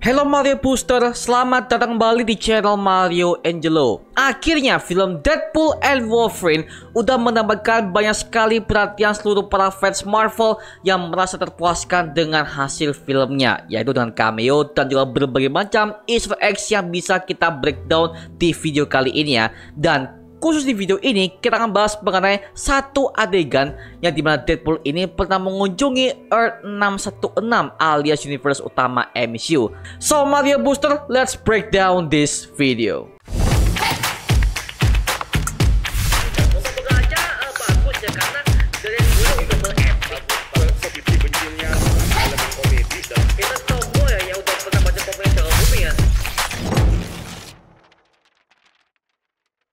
Hello Mario Booster, selamat datang kembali di channel Mario Angelo. Akhirnya film Deadpool and Wolverine udah mendapatkan banyak sekali perhatian seluruh para fans Marvel yang merasa terpuaskan dengan hasil filmnya, yaitu dengan cameo dan juga berbagai macam Easter eggs yang bisa kita breakdown di video kali ini ya. Dan khusus di video ini kita akan bahas mengenai satu adegan yang dimana Deadpool ini pernah mengunjungi Earth 616 alias universe utama MCU. So Mario Booster, let's break down this video.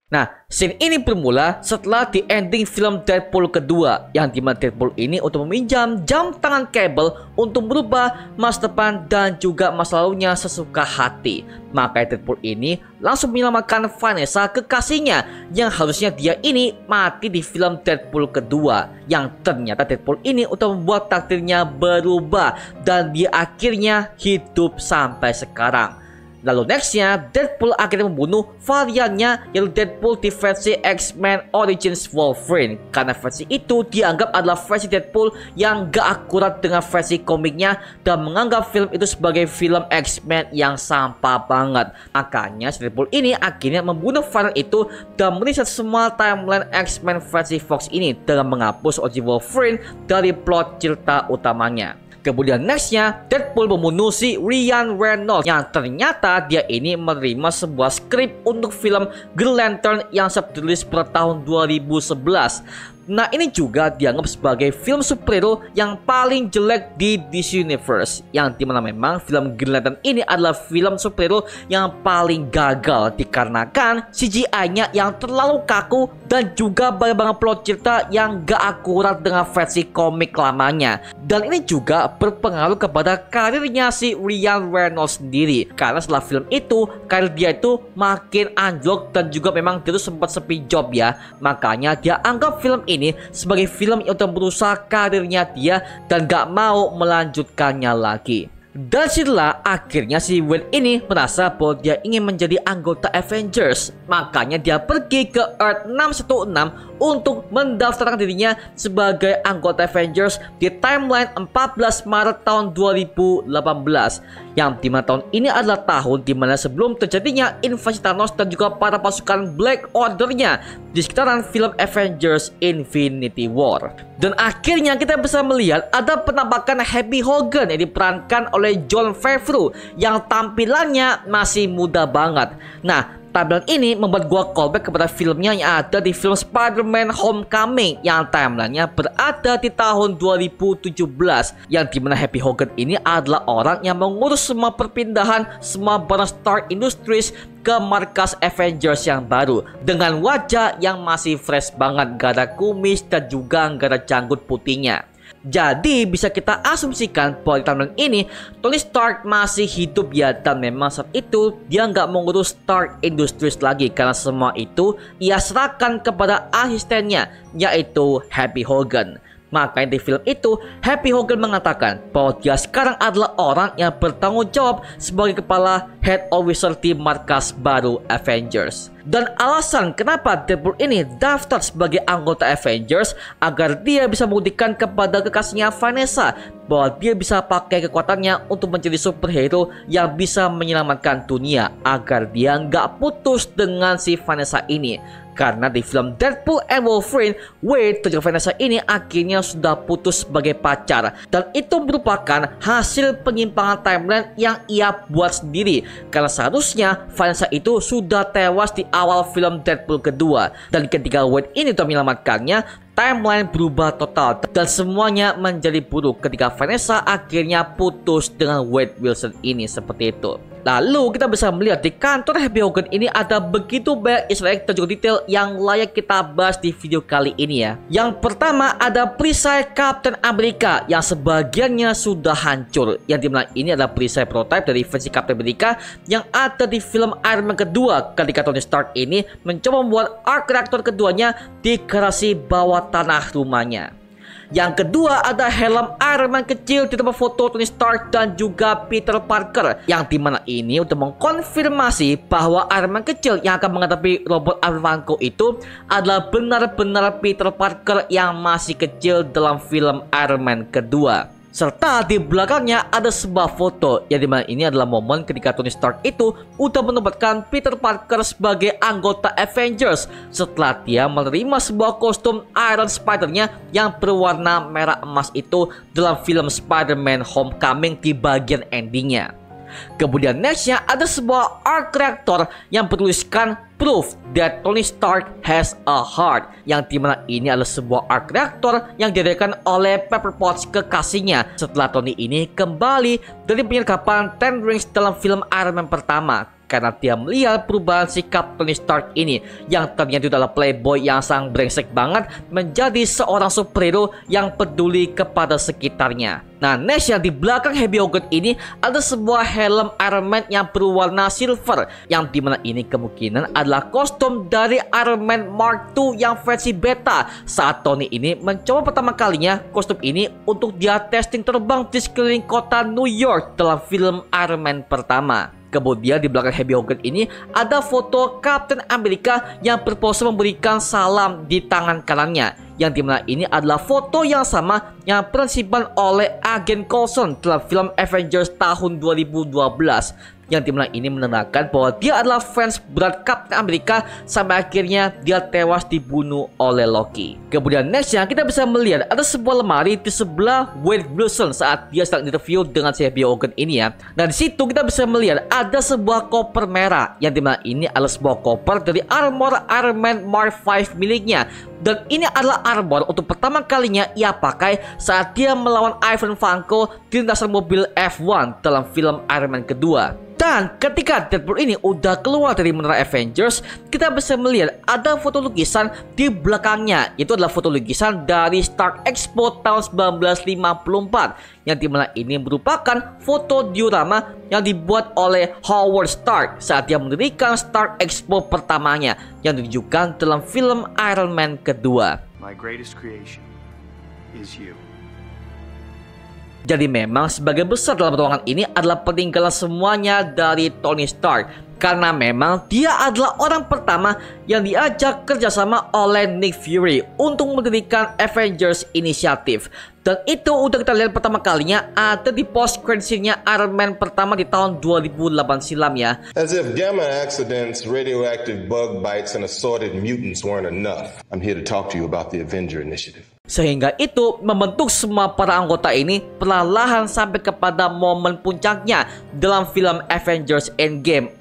Nah, scene ini bermula setelah di ending film Deadpool kedua, yang dimana Deadpool ini untuk meminjam jam tangan Cable untuk merubah masa depan dan juga masa lalunya sesuka hati. Maka Deadpool ini langsung menyelamatkan Vanessa, kekasihnya, yang harusnya dia ini mati di film Deadpool kedua. Yang ternyata Deadpool ini untuk membuat takdirnya berubah dan dia akhirnya hidup sampai sekarang. Lalu nextnya, Deadpool akhirnya membunuh variannya, yaitu Deadpool di versi X-Men Origins Wolverine. Karena versi itu dianggap adalah versi Deadpool yang gak akurat dengan versi komiknya dan menganggap film itu sebagai film X-Men yang sampah banget. Makanya Deadpool ini akhirnya membunuh varian itu dan meriset semua timeline X-Men versi Fox ini dengan menghapus origin Wolverine dari plot cerita utamanya. Kemudian nextnya, Deadpool membunuh si Ryan Reynolds yang ternyata dia ini menerima sebuah skrip untuk film Green Lantern yang sempat dirilis pada tahun 2011. Nah, ini juga dianggap sebagai film superhero yang paling jelek di DC Universe, yang dimana memang film Green Lantern ini adalah film superhero yang paling gagal dikarenakan CGI-nya yang terlalu kaku dan juga banyak plot cerita yang gak akurat dengan versi komik lamanya. Dan ini juga berpengaruh kepada karirnya si Ryan Reynolds sendiri, karena setelah film itu karir dia itu makin anjlok dan juga memang dia itu sempat sepi job ya. Makanya dia anggap film ini sebagai film yang untuk merusak karirnya dia dan gak mau melanjutkannya lagi. Dan setelah akhirnya si Wade ini merasa bahwa dia ingin menjadi anggota Avengers. Makanya dia pergi ke Earth 616 untuk mendaftarkan dirinya sebagai anggota Avengers di timeline 14 Maret tahun 2018. Yang dimana tahun ini adalah tahun dimana sebelum terjadinya invasi Thanos dan juga para pasukan Black Order-nya di sekitaran film Avengers Infinity War. Dan akhirnya kita bisa melihat ada penampakan Happy Hogan yang diperankan oleh Jon Favreau yang tampilannya masih muda banget. Nah, tampilan ini membuat gua callback kepada filmnya yang ada di film Spider-Man Homecoming yang timelinenya berada di tahun 2017, yang dimana Happy Hogan ini adalah orang yang mengurus semua perpindahan semua barang Stark Industries ke markas Avengers yang baru dengan wajah yang masih fresh banget, gak ada kumis dan juga gak ada janggut putihnya. Jadi bisa kita asumsikan bahwa di timeline ini Tony Stark masih hidup ya, dan memang saat itu dia nggak mengurus Stark Industries lagi karena semua itu ia serahkan kepada asistennya, yaitu Happy Hogan. Makanya di film itu Happy Hogan mengatakan bahwa dia sekarang adalah orang yang bertanggung jawab sebagai kepala head officer di markas baru Avengers. Dan alasan kenapa Deadpool ini daftar sebagai anggota Avengers agar dia bisa membuktikan kepada kekasihnya Vanessa bahwa dia bisa pakai kekuatannya untuk menjadi superhero yang bisa menyelamatkan dunia, agar dia nggak putus dengan si Vanessa ini. Karena di film Deadpool and Wolverine, Wade dan juga Vanessa ini akhirnya sudah putus sebagai pacar. Dan itu merupakan hasil penyimpangan timeline yang ia buat sendiri. Karena seharusnya Vanessa itu sudah tewas di awal film Deadpool kedua. Dan ketika Wade ini telah menyelamatkannya, timeline berubah total dan semuanya menjadi buruk ketika Vanessa akhirnya putus dengan Wade Wilson ini, seperti itu. Lalu kita bisa melihat di kantor Happy Hogan ini ada begitu banyak Easter egg dan juga detail yang layak kita bahas di video kali ini ya. Yang pertama ada perisai Captain America yang sebagiannya sudah hancur, yang dimana ini adalah perisai prototype dari versi Captain America yang ada di film Iron Man kedua ketika Tony Stark ini mencoba membuat arc reactor keduanya di garasi bawah tanah rumahnya. Yang kedua ada helm Iron Man kecil ditambah foto Tony Stark dan juga Peter Parker, yang dimana ini untuk mengkonfirmasi bahwa Iron Man kecil yang akan menghadapi robot Ivan Vanko itu adalah benar-benar Peter Parker yang masih kecil dalam film Iron Man kedua. Serta di belakangnya ada sebuah foto yang dimana ini adalah momen ketika Tony Stark itu udah menempatkan Peter Parker sebagai anggota Avengers setelah dia menerima sebuah kostum Iron Spider-nya yang berwarna merah emas itu dalam film Spider-Man Homecoming di bagian endingnya. Kemudian nextnya ada sebuah arc reactor yang bertuliskan proof that Tony Stark has a heart, yang dimana ini adalah sebuah arc reactor yang didirikan oleh Pepper Potts kekasihnya setelah Tony ini kembali dari penyergapan Ten Rings dalam film Iron Man pertama, karena dia melihat perubahan sikap Tony Stark ini yang ternyata adalah playboy yang sangat brengsek banget menjadi seorang superhero yang peduli kepada sekitarnya. Nah, next yang di belakang Happy Hogan ini ada sebuah helm Iron Man yang berwarna silver, yang dimana ini kemungkinan adalah kostum dari Iron Man Mark II yang versi beta saat Tony ini mencoba pertama kalinya kostum ini untuk dia testing terbang di sekeliling kota New York dalam film Iron Man pertama. Kemudian di belakang Happy Hogan ini ada foto Captain America yang berpose memberikan salam di tangan kanannya, yang dimana ini adalah foto yang sama yang pernah disimpan oleh Agent Coulson dalam film Avengers tahun 2012, yang dimana ini menandakan bahwa dia adalah fans berat Captain America sampai akhirnya dia tewas dibunuh oleh Loki. Kemudian nextnya kita bisa melihat ada sebuah lemari di sebelah Wade Wilson saat dia sedang interview dengan si Happy Hogan ini ya. Nah, di situ kita bisa melihat ada sebuah koper merah, yang dimana ini adalah sebuah koper dari armor Iron Man Mark V miliknya. Dan ini adalah armor untuk pertama kalinya ia pakai saat dia melawan Ivan Vanko di lintasan mobil F1 dalam film Iron Man kedua. Dan ketika Deadpool ini udah keluar dari menara Avengers, kita bisa melihat ada foto lukisan di belakangnya. Itu adalah foto lukisan dari Stark Expo tahun 1954, yang dimana ini merupakan foto diorama yang dibuat oleh Howard Stark saat dia mendirikan Stark Expo pertamanya yang ditunjukkan dalam film Iron Man kedua. My greatest creation is you. Jadi memang sebagian besar dalam ruangan ini adalah peninggalan semuanya dari Tony Stark, karena memang dia adalah orang pertama yang diajak kerjasama oleh Nick Fury untuk mendirikan Avengers Initiative. Dan itu udah kita lihat pertama kalinya ada di post credit scene-nya Iron Man pertama di tahun 2008 silam ya. As if gamma accidents, radioactive bug bites, and assorted mutants weren't enough, I'm here to talk to you about the Avenger Initiative. Sehingga itu membentuk semua para anggota ini perlahan sampai kepada momen puncaknya dalam film Avengers Endgame.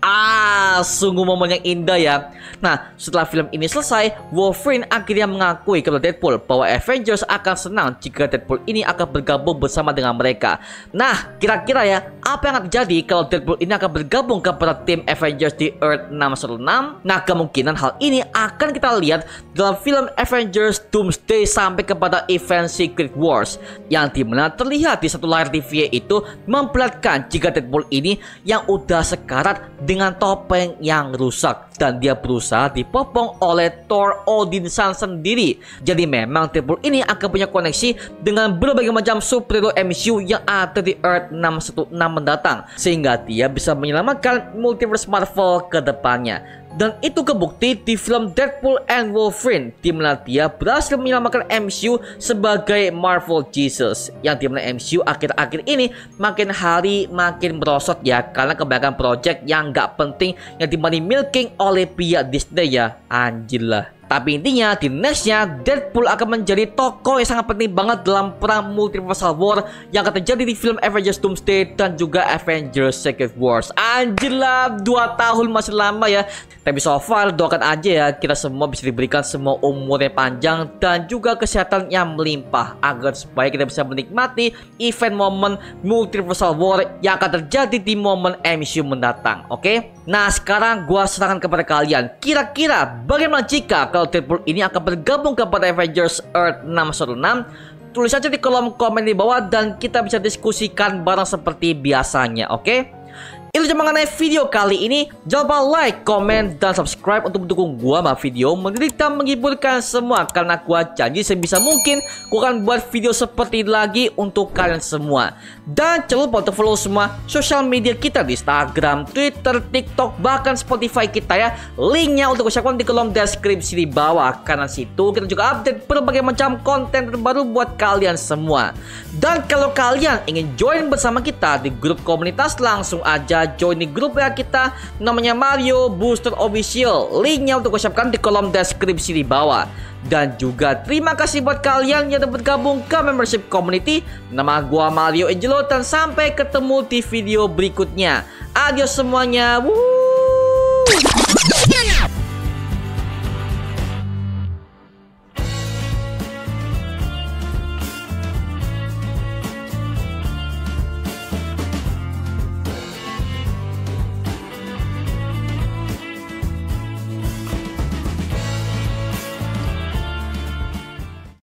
Sungguh momen yang indah ya. Nah, setelah film ini selesai, Wolverine akhirnya mengakui kepada Deadpool bahwa Avengers akan senang jika Deadpool ini akan bergabung bersama dengan mereka. Nah, kira-kira ya, apa yang akan terjadi kalau Deadpool ini akan bergabung kepada tim Avengers di Earth 616? Nah, kemungkinan hal ini akan kita lihat dalam film Avengers Doomsday sampai kepada event Secret Wars, yang dimana terlihat di satu layar TV itu memperlihatkan jika Deadpool ini yang udah sekarat dengan topeng yang rusak dan dia berusaha dipopong oleh Thor Odinson sendiri. Jadi memang Deadpool ini akan punya koneksi dengan berbagai macam superhero MCU yang ada di Earth 616 mendatang, sehingga dia bisa menyelamatkan multiverse Marvel ke depannya. Dan itu kebukti di film Deadpool and Wolverine, di mana dia berhasil menyelamatkan MCU sebagai Marvel Jesus, yang dimana MCU akhir-akhir ini makin hari makin merosot ya, karena kebanyakan project yang gak penting yang dimana milking oleh pihak Disney ya, anjir lah. Tapi intinya di nextnya Deadpool akan menjadi tokoh yang sangat penting banget dalam perang multiversal war yang akan terjadi di film Avengers Doomsday dan juga Avengers Secret Wars. Anjir lah, 2 tahun masih lama ya. Tapi so far doakan aja ya kita semua bisa diberikan semua umur yang panjang dan juga kesehatan yang melimpah, agar supaya kita bisa menikmati event momen multiversal war yang akan terjadi di momen MCU mendatang. Oke? Nah, sekarang gua serahkan kepada kalian. Kira-kira bagaimana jika kalau Deadpool ini akan bergabung kepada Avengers Earth 616? Tulis aja di kolom komen di bawah dan kita bisa diskusikan bareng seperti biasanya, oke? Itu cuma mengenai video kali ini. Jangan lupa like, komen, dan subscribe untuk mendukung gua sama video mendidik dan menghiburkan semua. Karena gua janji sebisa mungkin gua akan buat video seperti ini lagi untuk kalian semua. Dan jangan lupa untuk follow semua sosial media kita di Instagram, Twitter, TikTok, bahkan Spotify kita ya. Linknya untuk gua share di kolom deskripsi di bawah. Karena situ kita juga update berbagai macam konten terbaru buat kalian semua. Dan kalau kalian ingin join bersama kita di grup komunitas, langsung aja join di grup ya kita, namanya Mario Booster Official. Linknya untuk gue siapkan di kolom deskripsi di bawah. Dan juga terima kasih buat kalian yang udah bergabung ke membership community. Nama gua Mario Angelo dan sampai ketemu di video berikutnya. Adios semuanya. Woo!